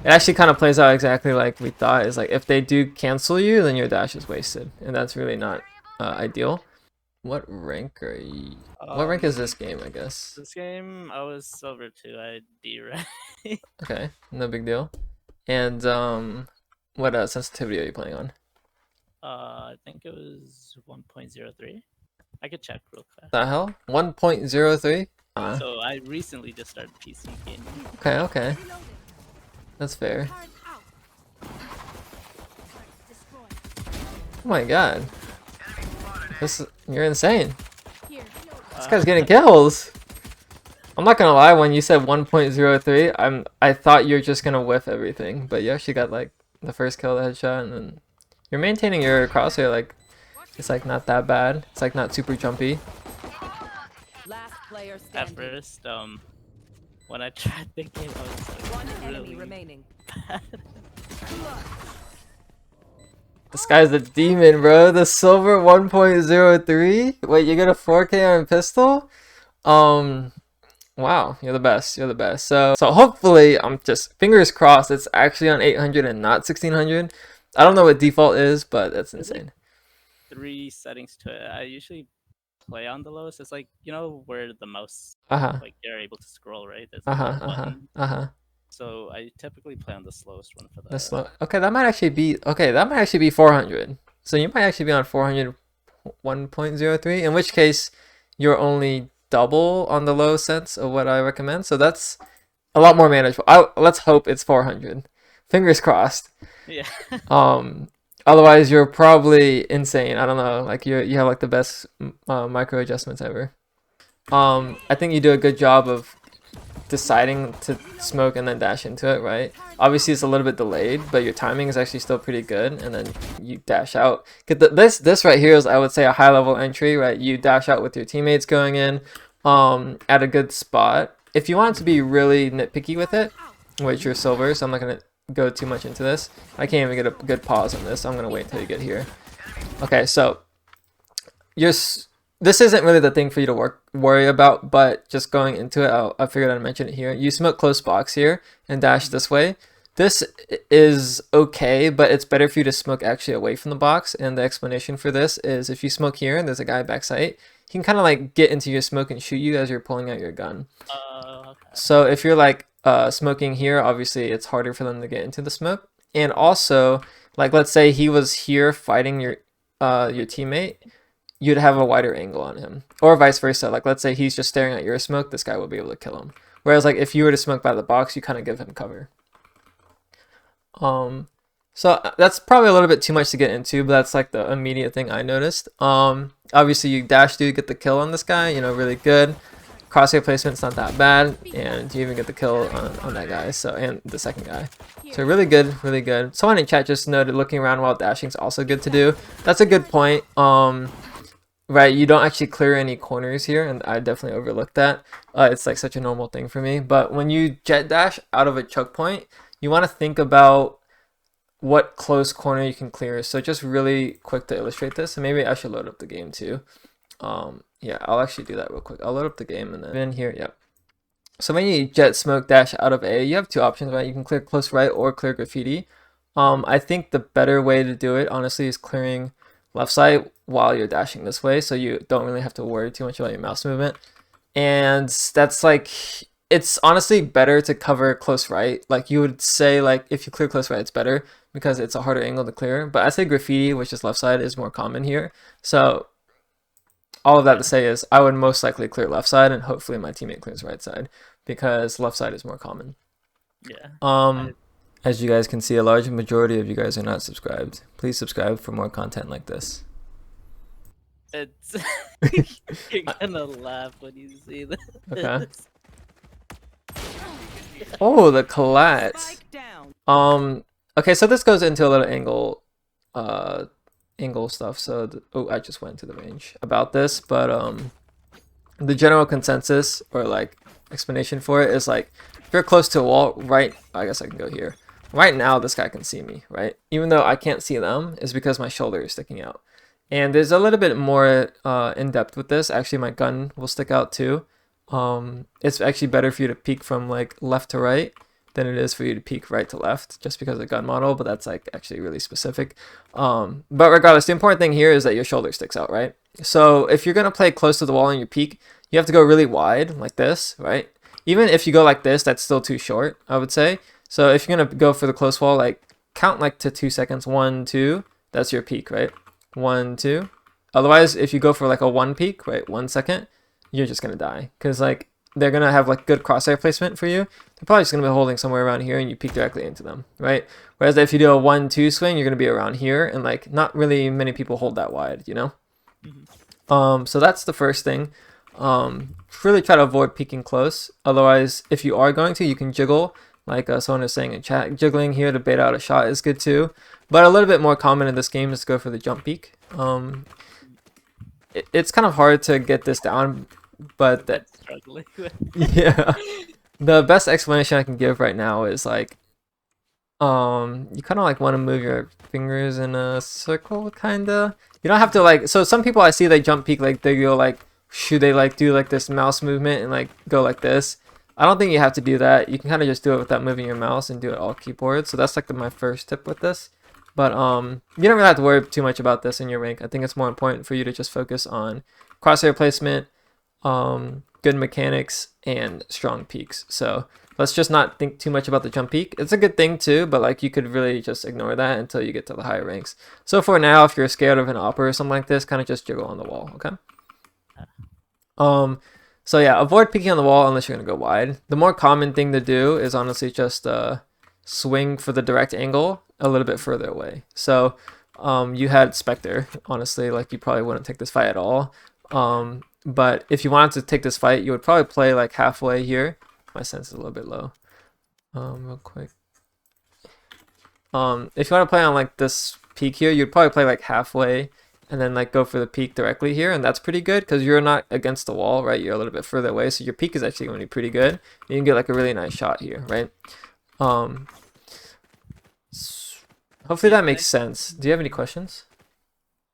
It actually kind of plays out exactly like we thought. Is like if they do cancel you, then your dash is wasted, and that's really not ideal. What rank are you? What rank is this game? I guess. This game, I was silver 2. I D-rank. Okay, no big deal. And what sensitivity are you playing on? I think it was 1.03. I could check real fast. The hell? 1.03? So I recently just started PC gaming. Okay, okay. That's fair. Oh my god. You're insane. This guy's getting kills. I'm not gonna lie, when you said 1.03, I thought you're just gonna whiff everything, but you actually got like the first kill, the headshot, and then you're maintaining your crosshair like it's like not that bad. It's like not super jumpy. At first, when I tried the game, I was like, One really enemy remaining. bad. This guy's a demon, bro. The silver 1.03. Wait, you get a 4K on pistol? Wow, you're the best. You're the best. So hopefully, I'm just fingers crossed. It's actually on 800 and not 1600. I don't know what default is, but that's insane. 3 settings to it. I usually play on the lowest. It's like, you know, where the mouse, like you're able to scroll, right? There's like a button. So I typically play on the slowest one for that. The slow. Okay, that might actually be 400. So you might actually be on 400 1.03. In which case, you're only double on the low sense of what I recommend. So that's a lot more manageable. Let's hope it's 400. Fingers crossed. Yeah. Otherwise, you're probably insane. I don't know. Like you have like the best micro adjustments ever. I think you do a good job of deciding to smoke and then dash into it, right? Obviously, it's a little bit delayed, but your timing is actually still pretty good. And then you dash out. This right here is, I would say, a high level entry, right? You dash out with your teammates going in at a good spot. If you want to be really nitpicky with it, which you're silver, so I'm not gonna go too much into this. I can't even get a good pause on this. I'm gonna wait till you get here. Okay, so this isn't really the thing for you to worry about, but just going into it, I figured I'd mention it here. You smoke close box here and dash this way. This is okay, but it's better for you to smoke actually away from the box. And the explanation for this is if you smoke here and there's a guy backside, he can kind of like get into your smoke and shoot you as you're pulling out your gun. Okay. So if you're like smoking here, obviously it's harder for them to get into the smoke. And also, like let's say he was here fighting your teammate, you'd have a wider angle on him, or vice versa. Like let's say he's just staring at your smoke, this guy will be able to kill him. Whereas like if you were to smoke by the box, you kind of give him cover. So that's probably a little bit too much to get into, but that's like the immediate thing I noticed. Obviously you dash do get the kill on this guy, you know, really good. Crosshair placement's not that bad, and you even get the kill on that guy, so, and the second guy. So really good, really good. Someone in chat just noted looking around while dashing is also good to do. That's a good point. Right, you don't actually clear any corners here, and I definitely overlooked that. It's like such a normal thing for me. But when you jet dash out of a choke point, you want to think about what close corner you can clear. So just really quick to illustrate this, and maybe I should load up the game too. Yeah, I'll actually do that real quick. I'll load up the game and then in here, yep. So when you jet smoke dash out of A, you have two options, right? You can clear close right or clear graffiti. I think the better way to do it, honestly, is clearing left side while you're dashing this way, so you don't really have to worry too much about your mouse movement. And that's like, it's honestly better to cover close right. Like you would say, like if you clear close right, it's better because it's a harder angle to clear. But I say graffiti, which is left side, is more common here. So all of that to say is I would most likely clear left side, and hopefully my teammate clears right side because left side is more common. Yeah. As you guys can see, a large majority of you guys are not subscribed. Please subscribe for more content like this. It's you're gonna laugh when you see this. Okay. Oh, the collapse. Okay, so this goes into a little angle stuff. So oh, I just went to the range about this, but the general consensus or like explanation for it is like if you're close to a wall, right? I guess I can go here. Right now, this guy can see me, right? Even though I can't see them, is because my shoulder is sticking out. And there's a little bit more in depth with this. Actually, my gun will stick out too. It's actually better for you to peek from like left to right than it is for you to peek right to left just because of the gun model, but that's like actually really specific. But regardless, the important thing here is that your shoulder sticks out, right? So if you're going to play close to the wall and you peek, you have to go really wide like this, right? Even if you go like this, that's still too short, I would say. So if you're going to go for the close wall, like count like to 2 seconds. 1, 2, that's your peek, right? 1, 2. Otherwise, if you go for like a 1 peek, right, 1 second, you're just going to die. Because like they're going to have like good crosshair placement for you. They're probably just going to be holding somewhere around here and you peek directly into them, right? Whereas if you do a 1, 2 swing, you're going to be around here and like not really many people hold that wide, you know? So that's the first thing. Really try to avoid peeking close. Otherwise, if you are going to, you can jiggle. Like someone is saying in chat, jiggling here to bait out a shot is good too. But a little bit more common in this game is to go for the jump peek. It's kind of hard to get this down, but that yeah, the best explanation I can give right now is like you kind of like want to move your fingers in a circle, kinda. You don't have to like, so some people I see they jump peek, like they go like, should they like do like this mouse movement and like go like this? I don't think you have to do that. You can kind of just do it without moving your mouse and do it all keyboard. So that's like my first tip with this. But you don't really have to worry too much about this in your rank. I think it's more important for you to just focus on crosshair placement, good mechanics, and strong peaks. So let's just not think too much about the jump peek. It's a good thing too, but like you could really just ignore that until you get to the higher ranks. So for now, if you're scared of an opera or something like this, kind of just jiggle on the wall, okay? So yeah, avoid peeking on the wall unless you're gonna go wide. The more common thing to do is honestly just swing for the direct angle a little bit further away. So you had Spectre, honestly, like you probably wouldn't take this fight at all. But if you wanted to take this fight, you would probably play like halfway here. My sense is a little bit low. Real quick. If you want to play on like this peak here, you'd probably play like halfway and then like go for the peak directly here, and that's pretty good because you're not against the wall, right? You're a little bit further away, so your peak is actually going to be pretty good. You can get like a really nice shot here, right? Hopefully that makes sense. Do you have any questions?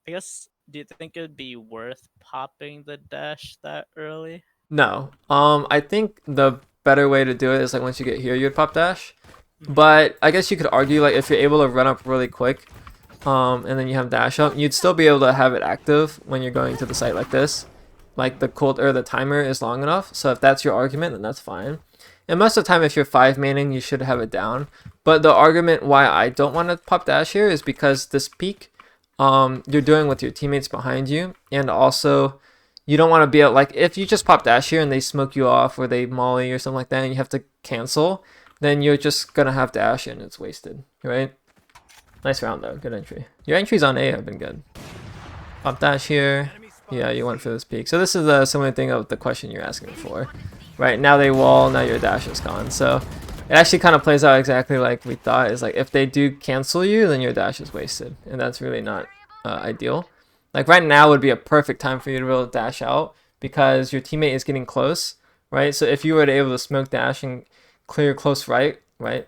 I guess, do you think it'd be worth popping the dash that early? No. I think the better way to do it is like once you get here, you'd pop dash. But I guess you could argue like if you're able to run up really quick, and then you have dash up, you'd still be able to have it active when you're going to the site like this. Like the timer is long enough. So if that's your argument, then that's fine. And most of the time, if you're 5-manning, you should have it down. But the argument why I don't want to pop dash here is because this peak, you're doing with your teammates behind you, and also you don't want to be able, like if you just pop dash here and they smoke you off or they molly or something like that, and you have to cancel, then you're just gonna have dash and it's wasted, right? Nice round though, good entry. Your entries on A have been good. Pop dash here. Yeah, you went for this peak. So this is a similar thing of the question you're asking for. Right, now they wall, now your dash is gone. So it actually kind of plays out exactly like we thought. Is like if they do cancel you, then your dash is wasted. And that's really not ideal. Like right now would be a perfect time for you to be able to dash out because your teammate is getting close, right? So if you were to able to smoke dash and clear close right,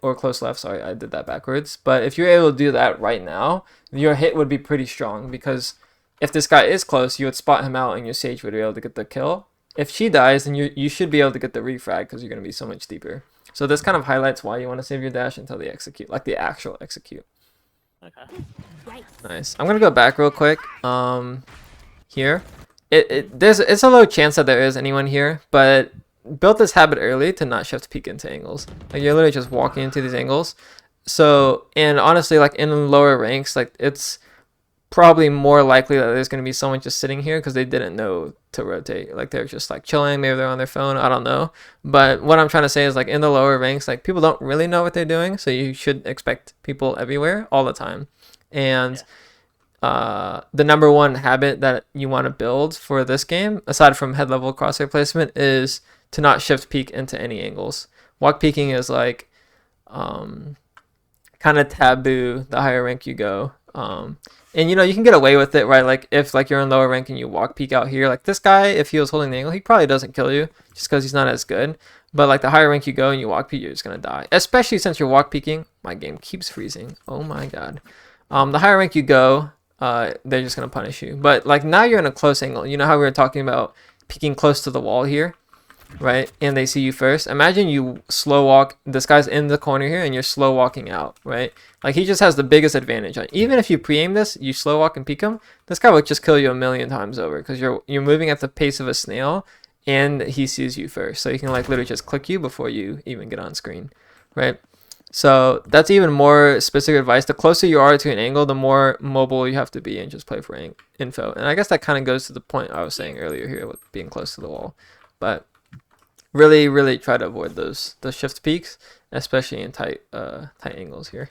or close left, sorry, I did that backwards. But if you're able to do that right now, your hit would be pretty strong because if this guy is close, you would spot him out and your Sage would be able to get the kill. If she dies, then you should be able to get the refrag because you're going to be so much deeper. So this kind of highlights why you want to save your dash until they execute, like the actual execute. Okay. Nice. I'm going to go back real quick. Here. It's a low chance that there is anyone here, but build this habit early to not shift peek into angles. Like you're literally just walking into these angles. So, and honestly, like in lower ranks, like it's probably more likely that there's going to be someone just sitting here because they didn't know to rotate. Like they're just like chilling, maybe they're on their phone, I don't know. But what I'm trying to say is like in the lower ranks, like people don't really know what they're doing, so you should expect people everywhere all the time. And the number one habit that you want to build for this game, aside from head level crosshair placement, is to not shift peek into any angles. Walk peeking is like kind of taboo the higher rank you go. And you know, you can get away with it, right? Like if like you're in lower rank and you walk peek out here, like this guy, if he was holding the angle, he probably doesn't kill you just because he's not as good. But like the higher rank you go and you walk peek, you're just gonna die. Especially since you're walk peeking. My game keeps freezing. Oh my god. The higher rank you go, they're just gonna punish you. But like now you're in a close angle. You know how we were talking about peeking close to the wall here? right, and they see you first, imagine you slow walk, this guy's in the corner here and you're slow walking out, right? Like, he just has the biggest advantage. Like, even if you pre-aim this, you slow walk and peek him, this guy will just kill you a million times over because you're moving at the pace of a snail and he sees you first. So he can like literally just click you before you even get on screen, right? So that's even more specific advice. The closer you are to an angle, the more mobile you have to be and just play for info. And I guess that kind of goes to the point I was saying earlier here with being close to the wall. But really try to avoid those shift peaks, especially in tight angles here.